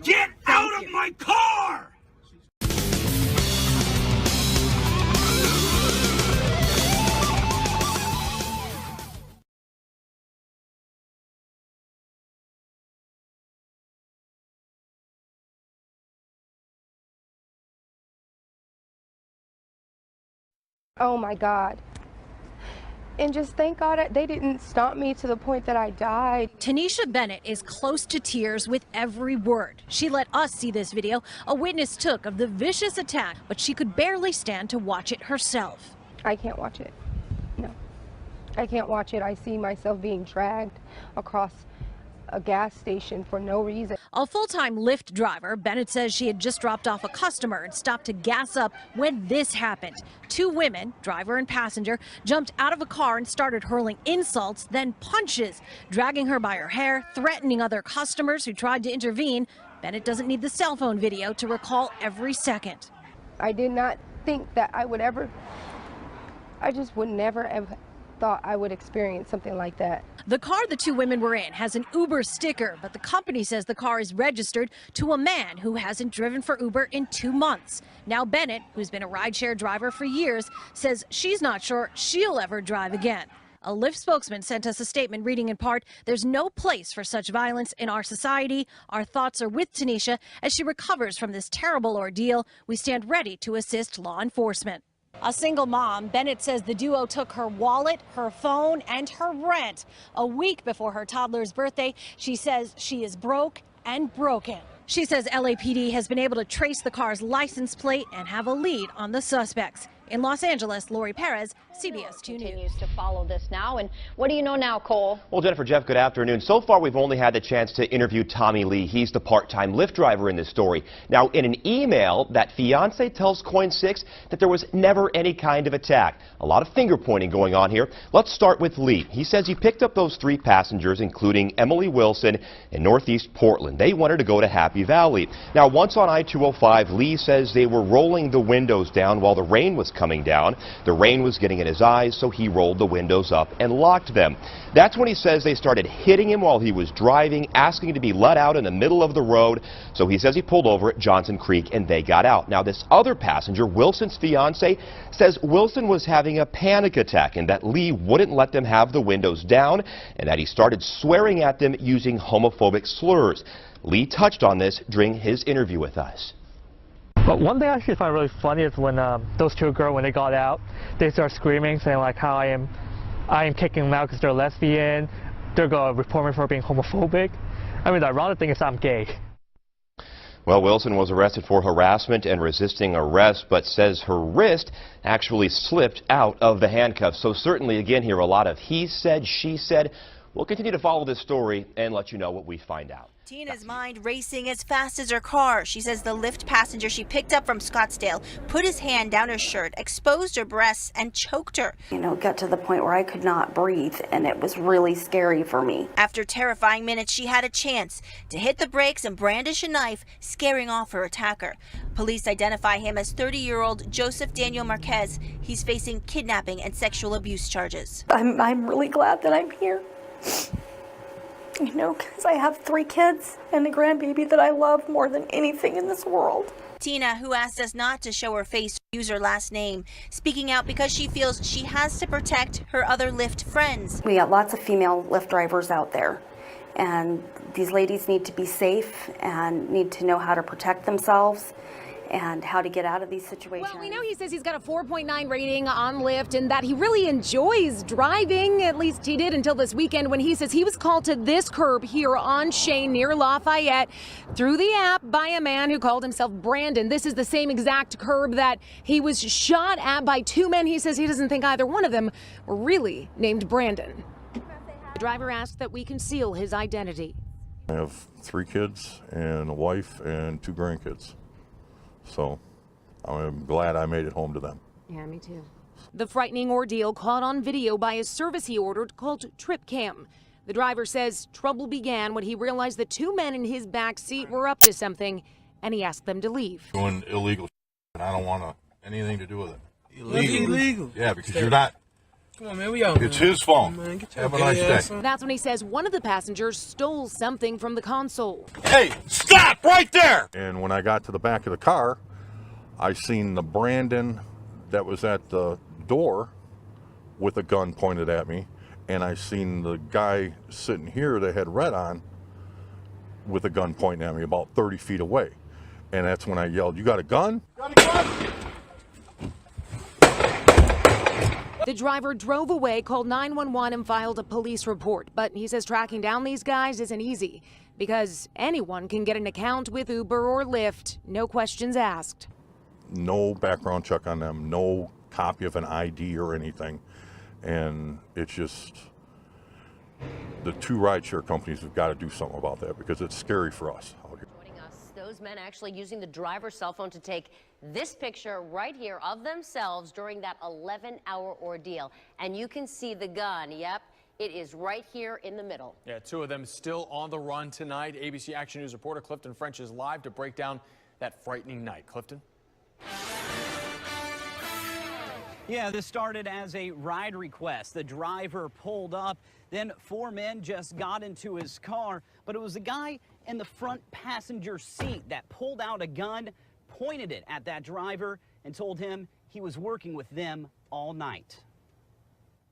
Get out of my car! Oh my God. And just thank God they didn't stop me to the point that I died. Tanisha Bennett is close to tears with every word. She let us see this video a witness took of the vicious attack, but she could barely stand to watch it herself. I can't watch it. No, I can't watch it. I see myself being dragged across a gas station for no reason. A full-time Lyft driver, Bennett says she had just dropped off a customer and stopped to gas up when this happened. Two women, driver and passenger, jumped out of a car and started hurling insults, then punches, dragging her by her hair, threatening other customers who tried to intervene. Bennett doesn't need the cell phone video to recall every second. I did not think that I just would never have thought I would experience something like that. The car the two women were in has an Uber sticker, but the company says the car is registered to a man who hasn't driven for Uber in 2 months. Now Bennett, who's been a rideshare driver for years, says she's not sure she'll ever drive again. A Lyft spokesman sent us a statement reading in part, "There's no place for such violence in our society. Our thoughts are with Tanisha as she recovers from this terrible ordeal. We stand ready to assist law enforcement." A single mom, Bennett says the duo took her wallet, her phone, and her rent. A week before her toddler's birthday, she says she is broke and broken. She says LAPD has been able to trace the car's license plate and have a lead on the suspects. In Los Angeles, Lori Perez, CBS 2 News. Continues to follow this now. And what do you know now, Cole? Well, Jennifer, Jeff, good afternoon. So far, we've only had the chance to interview Tommy Lee. He's the part-time Lyft driver in this story. Now, in an email, that fiance tells Coin 6 that there was never any kind of attack. A lot of finger-pointing going on here. Let's start with Lee. He says he picked up those 3 passengers, including Emily Wilson in Northeast Portland. They wanted to go to Happy Valley. Now, once on I-205, Lee says they were rolling the windows down while the rain was coming down. The rain was getting in his eyes, so he rolled the windows up and locked them. That's when he says they started hitting him while he was driving, asking to be let out in the middle of the road. So he says he pulled over at Johnson Creek and they got out. Now, this other passenger, Wilson's fiance, says Wilson was having a panic attack and that Lee wouldn't let them have the windows down and that he started swearing at them using homophobic slurs. Lee touched on this during his interview with us. But one thing I actually find really funny is when those two girls, when they got out, they start screaming, saying like how I am kicking them out because they're lesbian. They're going to report me for being homophobic. I mean, the ironic thing is I'm gay. Well, Wilson was arrested for harassment and resisting arrest, but says her wrist actually slipped out of the handcuffs. So certainly, again, here a lot of he said, she said. We'll continue to follow this story and let you know what we find out. Tina's mind racing as fast as her car. She says the Lyft passenger she picked up from Scottsdale put his hand down her shirt, exposed her breasts, and choked her. You know, it got to the point where I could not breathe, and it was really scary for me. After terrifying minutes, she had a chance to hit the brakes and brandish a knife, scaring off her attacker. Police identify him as 30-year-old Joseph Daniel Marquez. He's facing kidnapping and sexual abuse charges. I'm really glad that I'm here. You know, because I have 3 kids and a grandbaby that I love more than anything in this world. Tina, who asked us not to show her face or use her last name, speaking out because she feels she has to protect her other Lyft friends. We got lots of female Lyft drivers out there, and these ladies need to be safe and need to know how to protect themselves and how to get out of these situations. Well, we know he says he's got a 4.9 rating on Lyft and that he really enjoys driving. At least he did until this weekend when he says he was called to this curb here on Shane near Lafayette through the app by a man who called himself Brandon. This is the same exact curb that he was shot at by 2 men. He says he doesn't think either one of them were really named Brandon. The driver asked that we conceal his identity. I have 3 kids and a wife and 2 grandkids. So I'm glad I made it home to them. Yeah, me too. The frightening ordeal caught on video by a service he ordered called Trip Cam. The driver says trouble began when he realized the 2 men in his back seat were up to something, and he asked them to leave. Doing illegal and I don't want anything to do with it. Illegal? Yeah, because you're not Come on, man, we out. It's his phone. Man, get Have a nice day. That's when he says one of the passengers stole something from the console. Hey, stop right there! And when I got to the back of the car, I seen the Brandon that was at the door with a gun pointed at me, and I seen the guy sitting here that had red on with a gun pointing at me about 30 feet away. And that's when I yelled, "You got a gun?" Got a gun! The driver drove away, called 911 and filed a police report. But he says tracking down these guys isn't easy because anyone can get an account with Uber or Lyft, no questions asked. No background check on them, no copy of an ID or anything. And it's just, the two rideshare companies have got to do something about that because it's scary for us out here. Joining us, those men actually using the driver's cell phone to take this picture right here of themselves during that 11-hour ordeal. And you can see the gun. Yep, it is right here in the middle. Yeah, two of them still on the run tonight. ABC Action News reporter Clifton French is live to break down that frightening night. Clifton? Yeah, this started as a ride request. The driver pulled up, then four men just got into his car, but it was the guy in the front passenger seat that pulled out a gun, pointed it at that driver, and told him he was working with them all night.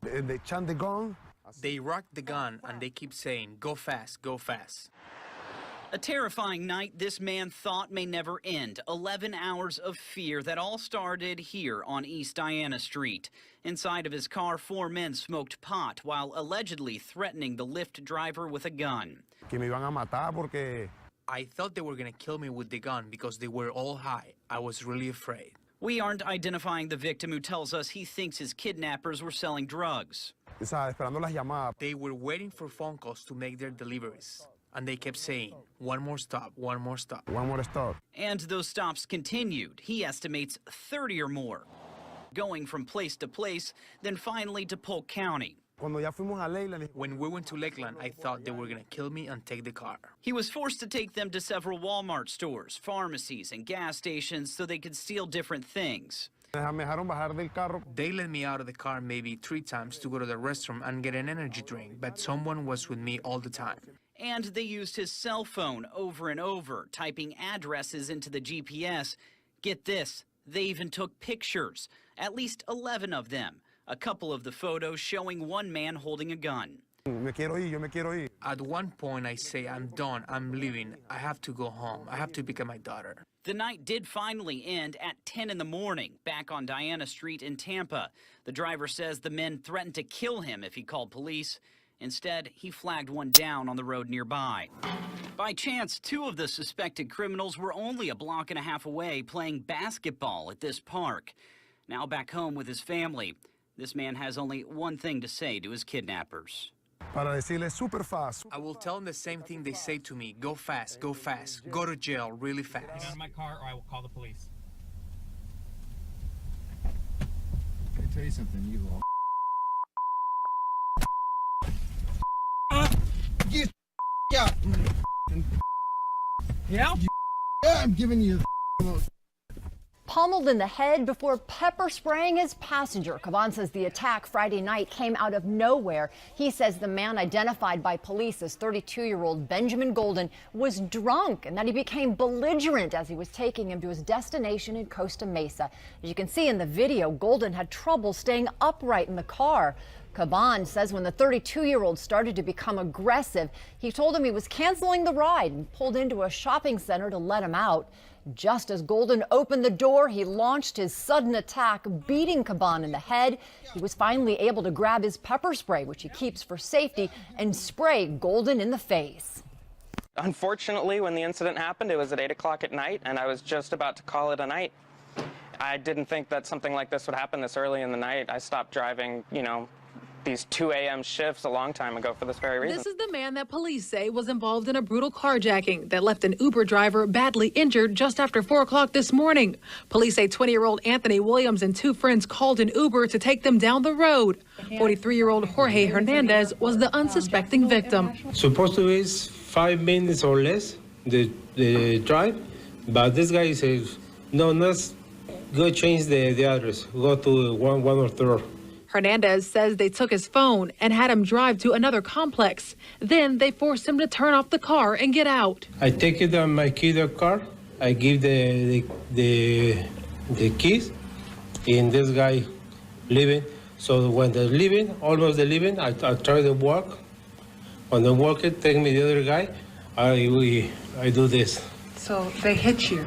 They chant the gun. They rock the gun and they keep saying, "Go fast, go fast." A terrifying night this man thought may never end. 11 hours of fear that all started here on East Diana Street. Inside of his car, four men smoked pot while allegedly threatening the Lyft driver with a gun. I thought they were going to kill me with the gun because they were all high. I was really afraid. We aren't identifying the victim, who tells us he thinks his kidnappers were selling drugs. They were waiting for phone calls to make their deliveries. And they kept saying, "One more stop, one more stop." One more stop. And those stops continued. He estimates 30 or more. Going from place to place, then finally to Polk County. When we went to Lakeland, I thought they were going to kill me and take the car. He was forced to take them to several Walmart stores, pharmacies, and gas stations so they could steal different things. They let me out of the car maybe 3 times to go to the restroom and get an energy drink, but someone was with me all the time. And they used his cell phone over and over, typing addresses into the GPS. Get this, they even took pictures, at least 11 of them. A couple of the photos showing one man holding a gun. At one point, I say, "I'm done, I'm leaving. I have to go home. I have to pick up my daughter." The night did finally end at 10 in the morning, back on Diana Street in Tampa. The driver says the men threatened to kill him if he called police. Instead, he flagged one down on the road nearby. By chance, 2 of the suspected criminals were only a block and a half away playing basketball at this park. Now back home with his family, this man has only one thing to say to his kidnappers. I will tell them the same thing they say to me: "Go fast, go fast, go to jail really fast." Get out of my car or I will call the police. Let me tell you something, you little yeah. Yeah? Yeah, I'm giving you Pummeled in the head before pepper spraying his passenger. Caban says the attack Friday night came out of nowhere. He says the man identified by police as 32-year-old Benjamin Golden was drunk and that he became belligerent as he was taking him to his destination in Costa Mesa. As you can see in the video, Golden had trouble staying upright in the car. Caban says when the 32-year-old started to become aggressive, he told him he was canceling the ride and pulled into a shopping center to let him out. Just as Golden opened the door, he launched his sudden attack, beating Caban in the head. He was finally able to grab his pepper spray, which he keeps for safety, and spray Golden in the face. Unfortunately, when the incident happened, it was at 8 o'clock at night, and I was just about to call it a night. I didn't think that something like this would happen this early in the night. I stopped driving, these 2 a.m. shifts a long time ago for this very reason. This is the man that police say was involved in a brutal carjacking that left an Uber driver badly injured just after 4 o'clock this morning. Police say 20-year-old Anthony Williams and 2 friends called an Uber to take them down the road. 43-year-old Jorge Hernandez was the unsuspecting victim. Supposed to be 5 minutes or less, the drive, but this guy says, no, let's go change the address, go to one or 3. Hernandez says they took his phone and had him drive to another complex. Then they forced him to turn off the car and get out. I take it on my key the car. I give the keys, and this guy leaving. So when they're leaving, almost they're leaving, I try to walk. When they walk it, take me the other guy. I do this. So they hit you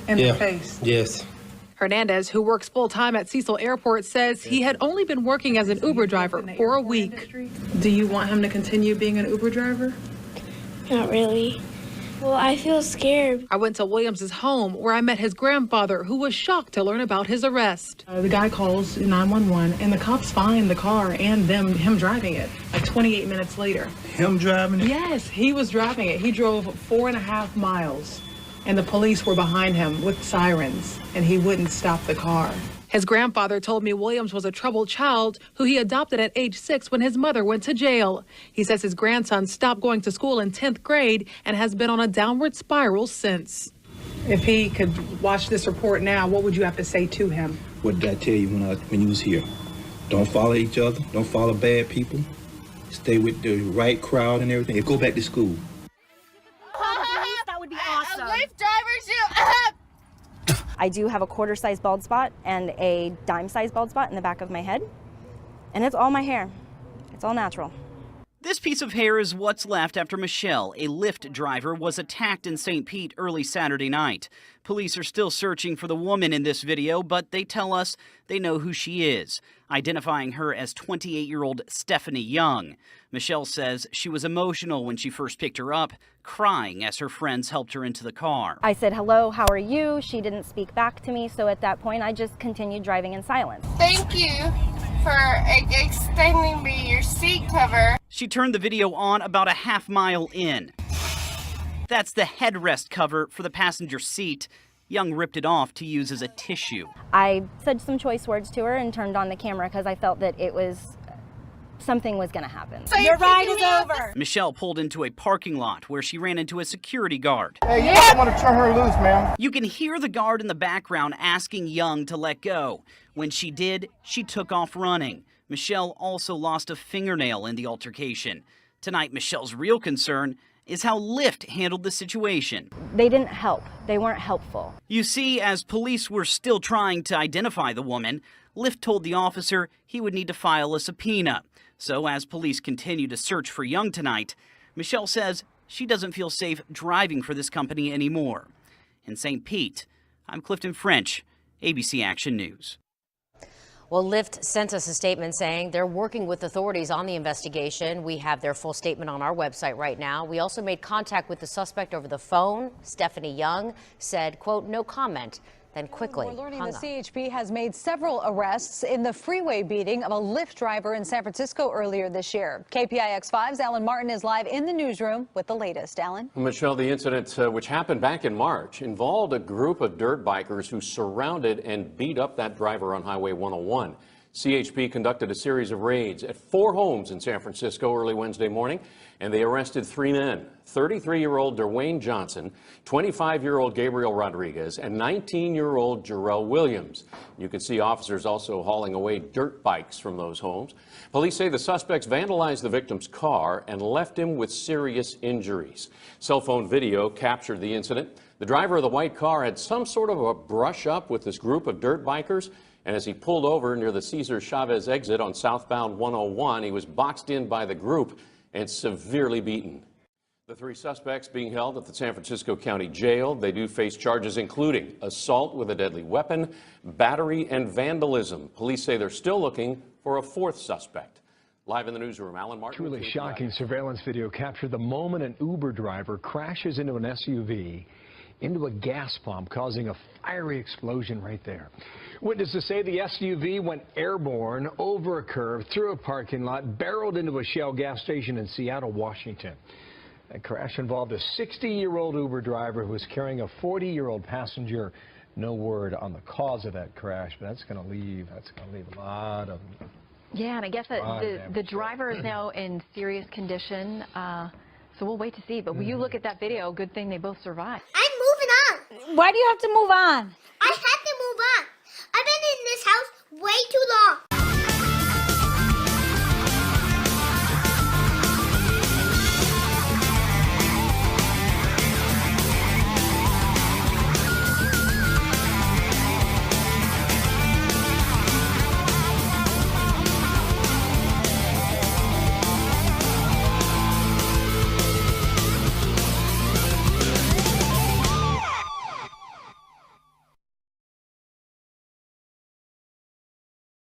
in the face? Yes. Hernandez, who works full-time at Cecil Airport, says he had only been working as an Uber driver for a week. Do you want him to continue being an Uber driver? Not really. Well, I feel scared. I went to Williams' home where I met his grandfather, who was shocked to learn about his arrest. The guy calls 911 and the cops find the car and him driving it like 28 minutes later. Him driving it? Yes, he was driving it. He drove 4.5 miles and the police were behind him with sirens and he wouldn't stop the car. His grandfather told me Williams was a troubled child who he adopted at age 6 when his mother went to jail. He says his grandson stopped going to school in 10th grade and has been on a downward spiral since. If he could watch this report now, what would you have to say to him? What did I tell you when you was here? Don't follow each other. Don't follow bad people. Stay with the right crowd and everything. And go back to school. That would be awesome. Lyft drivers, you I do have a quarter-size bald spot and a dime-size bald spot in the back of my head. And it's all my hair. It's all natural. This piece of hair is what's left after Michelle, a Lyft driver, was attacked in St. Pete early Saturday night. Police are still searching for the woman in this video, but they tell us they know who she is, identifying her as 28-year-old Stephanie Young. Michelle says she was emotional when she first picked her up, crying as her friends helped her into the car. I said, hello, how are you? She didn't speak back to me, so at that point I just continued driving in silence. Thank you for extending me your seat cover. She turned the video on about a half mile in. That's the headrest cover for the passenger seat. Young ripped it off to use as a tissue. I said some choice words to her and turned on the camera because I felt that something was going to happen. So your ride is over. Michelle pulled into a parking lot where she ran into a security guard. Hey, you might want to turn her loose, ma'am. You can hear the guard in the background asking Young to let go. When she did, she took off running. Michelle also lost a fingernail in the altercation. Tonight, Michelle's real concern is how Lyft handled the situation. They didn't help. They weren't helpful. You see, as police were still trying to identify the woman, Lyft told the officer he would need to file a subpoena. So as police continue to search for Young tonight, Michelle says she doesn't feel safe driving for this company anymore. In St. Pete, I'm Clifton French, ABC Action News. Well, Lyft sent us a statement saying they're working with authorities on the investigation. We have their full statement on our website right now. We also made contact with the suspect over the phone. Stephanie Young said, quote, no comment, then quickly We're learning hung the up. CHP has made several arrests in the Freeway beating of a Lyft driver in San Francisco earlier this year. KPIX5's Alan Martin is live in the newsroom with the latest. Alan? Michelle, the incident, which happened back in March, involved a group of dirt bikers who surrounded and beat up that driver on Highway 101. CHP conducted a series of raids at 4 homes in San Francisco early Wednesday morning, and they arrested 3 men, 33-year-old Derwayne Johnson, 25-year-old Gabriel Rodriguez, and 19-year-old Jarrell Williams. You can see officers also hauling away dirt bikes from those homes. Police say the suspects vandalized the victim's car and left him with serious injuries. Cell phone video captured the incident. The driver of the white car had some sort of a brush up with this group of dirt bikers, and as he pulled over near the Cesar Chavez exit on southbound 101, he was boxed in by the group and severely beaten. The 3 suspects being held at the San Francisco County Jail. They do face charges including assault with a deadly weapon, battery, and vandalism. Police say they're still looking for a 4th suspect. Live in the newsroom, Alan Martin. Truly shocking surveillance video captured the moment an Uber driver crashes into an SUV into a gas pump, causing a fiery explosion right there. Witnesses say the SUV went airborne over a curve, through a parking lot, barreled into a Shell gas station in Seattle, Washington. That crash involved a 60-year-old Uber driver who was carrying a 40-year-old passenger. No word on the cause of that crash, but that's going to leave a lot of... Yeah, and I guess that the driver is now in serious condition, so we'll wait to see. But when you look at that video, good thing they both survived. I'm moving on. Why do you have to move on? I have to move on. I've been in this house way too long.